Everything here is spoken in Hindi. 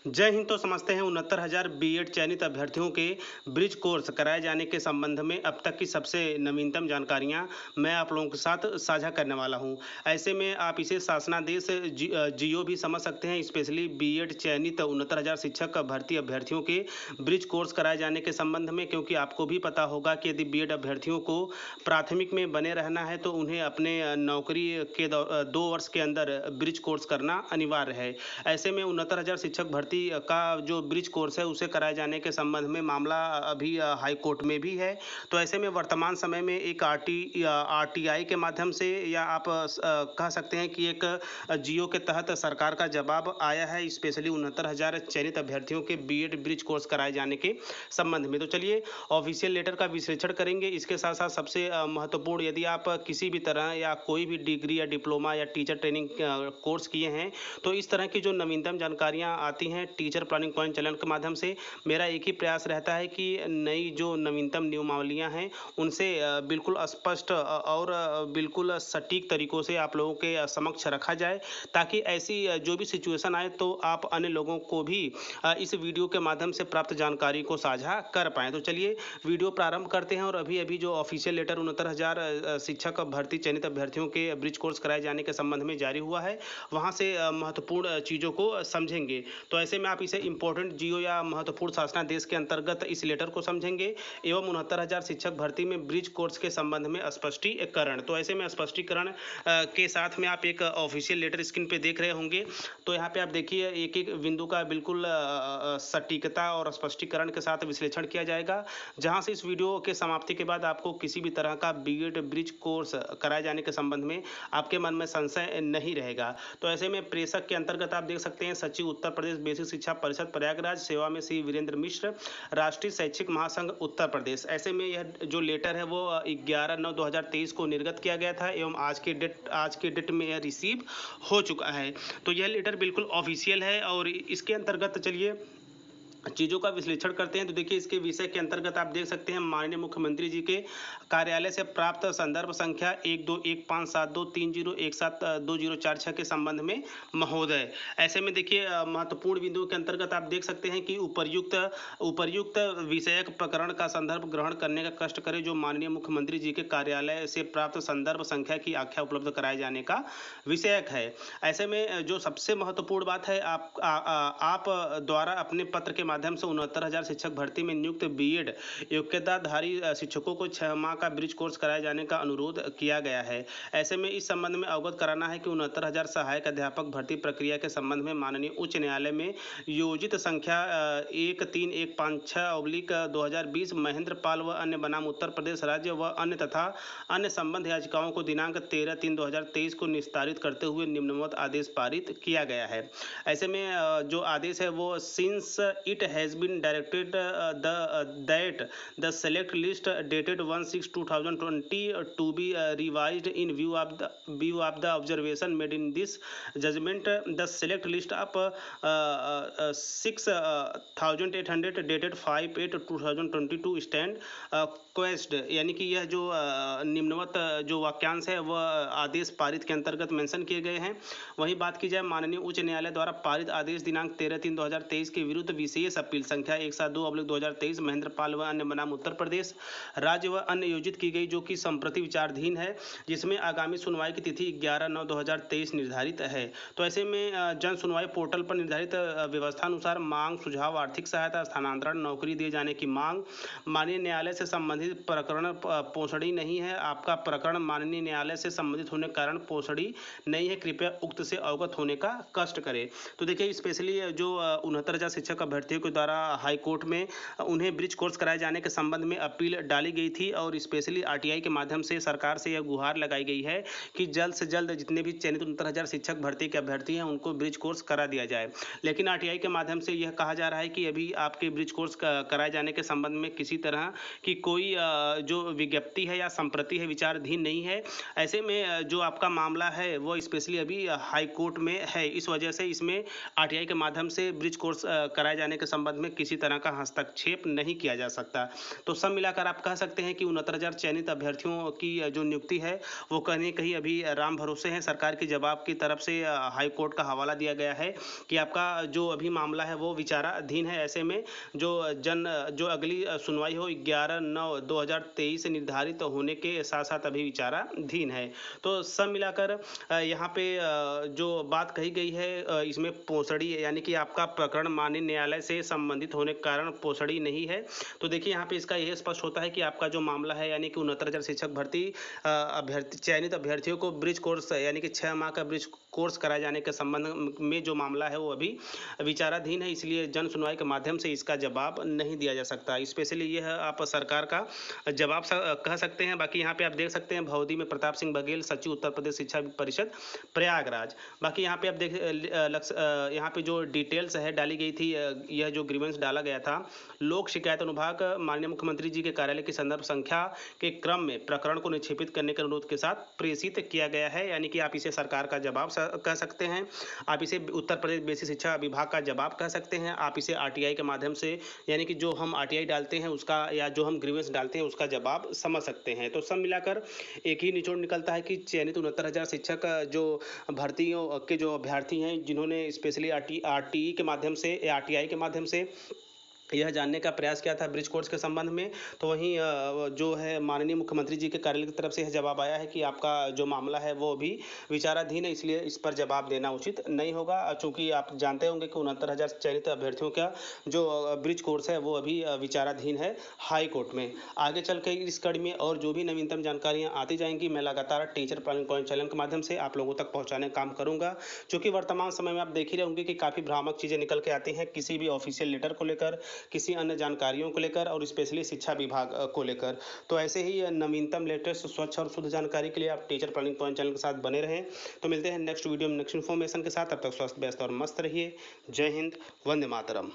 जय हिंद। तो समझते हैं 69,000 बीएड चयनित अभ्यर्थियों के ब्रिज कोर्स कराए जाने के संबंध में अब तक की सबसे नवीनतम जानकारियां मैं आप लोगों के साथ साझा करने वाला हूं। ऐसे में आप इसे शासनादेश जीओ भी समझ सकते हैं। स्पेशली बीएड चयनित 69,000 शिक्षक भर्ती अभ्यर्थियों के ब्रिज कोर्स कराए जाने के संबंध में, क्योंकि आपको भी पता होगा कि यदि बीएड अभ्यर्थियों को प्राथमिक में बने रहना है तो उन्हें अपने नौकरी के 2 वर्ष के अंदर ब्रिज कोर्स करना अनिवार्य है। ऐसे में 69,000 शिक्षक भर्ती का जो ब्रिज कोर्स है उसे कराए जाने के संबंध में मामला अभी हाई कोर्ट में भी है। तो ऐसे में वर्तमान समय में एक आरटीआई के माध्यम से, या आप कह सकते हैं कि एक जीओ के तहत सरकार का जवाब आया है स्पेशली 69,000 चयनित अभ्यर्थियों के बीएड ब्रिज कोर्स कराए जाने के संबंध में। तो चलिए ऑफिशियल लेटर का विश्लेषण करेंगे। इसके साथ साथ सबसे महत्वपूर्ण, यदि आप किसी भी तरह या कोई भी डिग्री या डिप्लोमा या टीचर ट्रेनिंग कोर्स किए हैं तो इस तरह की जो नवीनतम जानकारियां आती हैं टीचर प्लानिंग पॉइंट चैनल के माध्यम से, मेरा एक ही प्रयास रहता है कि नई जो नवीनतम नियमावलियां हैं उनसे बिल्कुल स्पष्ट और बिल्कुल सटीक तरीकों से आप लोगों के समक्ष रखा जाए, ताकि ऐसी जो भी सिचुएशन आए तो आप अन्य लोगों को भी इस वीडियो के माध्यम से प्राप्त जानकारी को साझा कर पाएँ। तो चलिए वीडियो प्रारंभ करते हैं और अभी अभी जो ऑफिशियल लेटर 69,000 शिक्षक भर्ती चयनित अभ्यर्थियों के ब्रिज कोर्स कराए जाने के संबंध में जारी हुआ है, वहां से महत्वपूर्ण चीज़ों को समझेंगे। तो ऐसे में आप इसे इंपॉर्टेंट जीओ या महत्वपूर्ण शासनादेश के अंतर्गत इस लेटर को समझेंगे एवं 69,000 शिक्षक भर्ती में ब्रिज कोर्स के संबंध में स्पष्टीकरण। तो ऐसे में स्पष्टीकरण के साथ में आप एक ऑफिशियल लेटर स्क्रीन पे देख रहे होंगे। तो यहाँ पे आप देखिए एक एक बिंदु का बिल्कुल सटीकता और स्पष्टीकरण के साथ विश्लेषण किया जाएगा, जहाँ से इस वीडियो के समाप्ति के बाद आपको किसी भी तरह का बीएड ब्रिज कोर्स कराए जाने के संबंध में आपके मन में संशय नहीं रहेगा। तो ऐसे में प्रेषक के अंतर्गत आप देख सकते हैं सचिव उत्तर प्रदेश बेसिक शिक्षा परिषद प्रयागराज, सेवा में श्री वीरेंद्र मिश्र, राष्ट्रीय शैक्षिक महासंघ उत्तर प्रदेश। ऐसे में यह जो लेटर है वो 11/9/2023 को निर्गत किया गया था एवं आज के डेट में यह रिसीव हो चुका है। तो यह लेटर बिल्कुल ऑफिशियल है और इसके अंतर्गत चलिए चीज़ों का विश्लेषण करते हैं। तो देखिए इसके विषय के अंतर्गत आप देख सकते हैं माननीय मुख्यमंत्री जी के कार्यालय से प्राप्त संदर्भ संख्या 12157230172046 के संबंध में महोदय। ऐसे में देखिए महत्वपूर्ण बिंदुओं के अंतर्गत आप देख सकते हैं कि उपर्युक्त विषयक प्रकरण का संदर्भ ग्रहण करने का कष्ट करें जो माननीय मुख्यमंत्री जी के कार्यालय से प्राप्त संदर्भ संख्या की आख्या उपलब्ध कराए जाने का विषयक है। ऐसे में जो सबसे महत्वपूर्ण बात है, आप द्वारा अपने पत्र के माध्यम से 69,000 शिक्षक भर्ती में नियुक्त बीएड योग्यताधारी शिक्षकों को 6 माह का ब्रिज कोर्स कराए जाने का अनुरोध किया गया है। ऐसे में इस संबंध में अवगत कराना है कि 69,000 सहायक अध्यापक भर्ती प्रक्रिया के संबंध में माननीय उच्च न्यायालय में योजित संख्या 13156/2020 महेंद्र पाल व अन्य बनाम उत्तर प्रदेश राज्य व अन्य तथा अन्य संबंध याचिकाओं को दिनांक 13/3/2023 को निस्तारित करते हुए निम्नवत आदेश पारित किया गया है। ऐसे में जो आदेश है वो since it has been directed that the select list dated 1/6/2020 to be revised in view of the observation made in this judgment. The select list of 6,800 dated 5/8/2022 stand quest। यानी कि यह जो निम्नवत जो वाक्यांश है वह आदेश पारित के अंतर्गत मेंशन किए गए हैं। वहीं बात की जाए माननीय उच्च न्यायालय द्वारा पारित आदेश दिनांक 13/3/2023 के विरुद्ध विशेष अपील संख्या 172/2023 महेंद्र पाल व अन्य बनाम उत्तर प्रदेश राज्य व अन्य योजित की गई, जो कि संप्रति विचाराधीन है, जिसमें आगामी सुनवाई की तिथि 11/9/2023 निर्धारित है। तो ऐसे में जन सुनवाई पोर्टल पर निर्धारित व्यवस्था अनुसार मांग, सुझाव, आर्थिक सहायता, स्थानांतरण, नौकरी दिए जाने की मांग माननीय न्यायालय से संबंधित प्रकरण पोषणी नहीं है। आपका प्रकरण माननीय न्यायालय से संबंधित होने के कारण पोषणी नहीं है, कृपया उक्त से अवगत होने का कष्ट करें। तो देखिए स्पेशली जो 69,000 शिक्षक अभ्यर्थियों के द्वारा हाई कोर्ट में उन्हें ब्रिज कोर्स कराए जाने के संबंध में अपील डाली गई थी और स्पेशली आरटीआई के माध्यम से सरकार से यह गुहार लगाई गई है कि जल्द से जल्द जितने भी चयनित 69,000 शिक्षक भर्ती के अभ्यर्थी हैं उनको ब्रिज कोर्स करा दिया जाए। लेकिन आरटीआई के माध्यम से यह कहा जा रहा है कि अभी आपके ब्रिज कोर्स कराए जाने के संबंध में किसी तरह की कोई जो विज्ञप्ति है या संप्रति है विचाराधीन नहीं है। ऐसे में जो आपका मामला है वो स्पेशली अभी हाई कोर्ट में है, इस वजह से इसमें आरटीआई के माध्यम से ब्रिज कोर्स कराए जाने के संबंध में किसी तरह का हस्तक्षेप नहीं किया जा सकता। तो सब मिलाकर आप कह सकते हैं कि 69,000 चयनित अभ्यर्थियों की जो नियुक्ति है वो कहीं न कहीं अभी राम भरोसे है। सरकार के जवाब की तरफ से हाई कोर्ट का हवाला दिया गया है कि आपका जो अभी मामला है वो विचाराधीन है। ऐसे में जो अगली सुनवाई हो 11/9/2023 निर्धारित होने के साथ साथ अभी विचाराधीन है। तो सब मिलाकर यहाँ पे जो बात कही गई है इसमें पोसड़ी यानी कि आपका प्रकरण माननीय न्यायालय से संबंधित होने के कारण पोसड़ी नहीं है। तो देखिए यहाँ पे इसका यह स्पष्ट होता है कि आपका जो मामला है यानी कि 69,000 शिक्षक भर्ती चयनित अभ्यर्थियों को ब्रिज कोर्स यानी कि 6 माह का ब्रिज कोर्स कराए जाने के संबंध में जो मामला है वो अभी विचाराधीन है, इसलिए जन सुनवाई के माध्यम से इसका जवाब नहीं दिया जा सकता। स्पेशली यह आप सरकार का जवाब कह सकते हैं। बाकी यहाँ पे आप देख सकते हैं भौदी में प्रताप सिंह बघेल, सचिव उत्तर प्रदेश शिक्षा परिषद प्रयागराज। बाकी यहाँ पे आप देख यहाँ पे जो डिटेल्स है डाली गई थी, यह जो ग्रीवेंस डाला गया था, लोक शिकायत अनुभाग माननीय मुख्यमंत्री जी के कार्यालय की संदर्भ संख्या के क्रम में प्रकरण को निक्षेपित करने के अनुरोध के साथ प्रेषित किया गया है। यानी कि आप इसे सरकार का जवाब कह सकते हैं, आप इसे उत्तर प्रदेश बेसिक शिक्षा विभाग का जवाब कह सकते हैं, आप इसे आरटीआई के माध्यम से यानी कि जो हम आरटीआई डालते हैं उसका या जो हम ग्रीवेंस डालते हैं उसका जवाब समझ सकते हैं। तो सब मिलाकर एक ही निचोड़ निकलता है कि चयनित 69,000 शिक्षक जो भर्तियों के जो अभ्यर्थी हैं जिन्होंने स्पेशली आरटीई के माध्यम से या आरटीआई के माध्यम से यह जानने का प्रयास किया था ब्रिज कोर्स के संबंध में, तो वहीं जो है माननीय मुख्यमंत्री जी के कार्यालय की तरफ से यह जवाब आया है कि आपका जो मामला है वो भी विचाराधीन है, इसलिए इस पर जवाब देना उचित नहीं होगा। चूंकि आप जानते होंगे कि 69,000 चयनित अभ्यर्थियों का जो ब्रिज कोर्स है वो अभी विचाराधीन है हाई कोर्ट में। आगे चल कर इस कड़ी में और जो भी नवीनतम जानकारियाँ आती जाएंगी मैं लगातार टीचर प्लानिंग पॉइंट चैनल के माध्यम से आप लोगों तक पहुँचाने का काम करूँगा। चूँकि वर्तमान समय में आप देख ही रहे होंगे कि काफ़ी भ्रामक चीज़ें निकल के आती हैं किसी भी ऑफिशियल लेटर को लेकर, किसी अन्य जानकारियों को लेकर और स्पेशली शिक्षा विभाग को लेकर। तो ऐसे ही नवीनतम लेटेस्ट स्वच्छ और शुद्ध जानकारी के लिए आप टीचर प्लानिंग पॉइंट चैनल के साथ बने रहें। तो मिलते हैं नेक्स्ट वीडियो में नेक्स्ट इन्फॉर्मेशन के साथ, तब तक स्वस्थ व्यस्त और मस्त रहिए। जय हिंद, वंदे मातरम।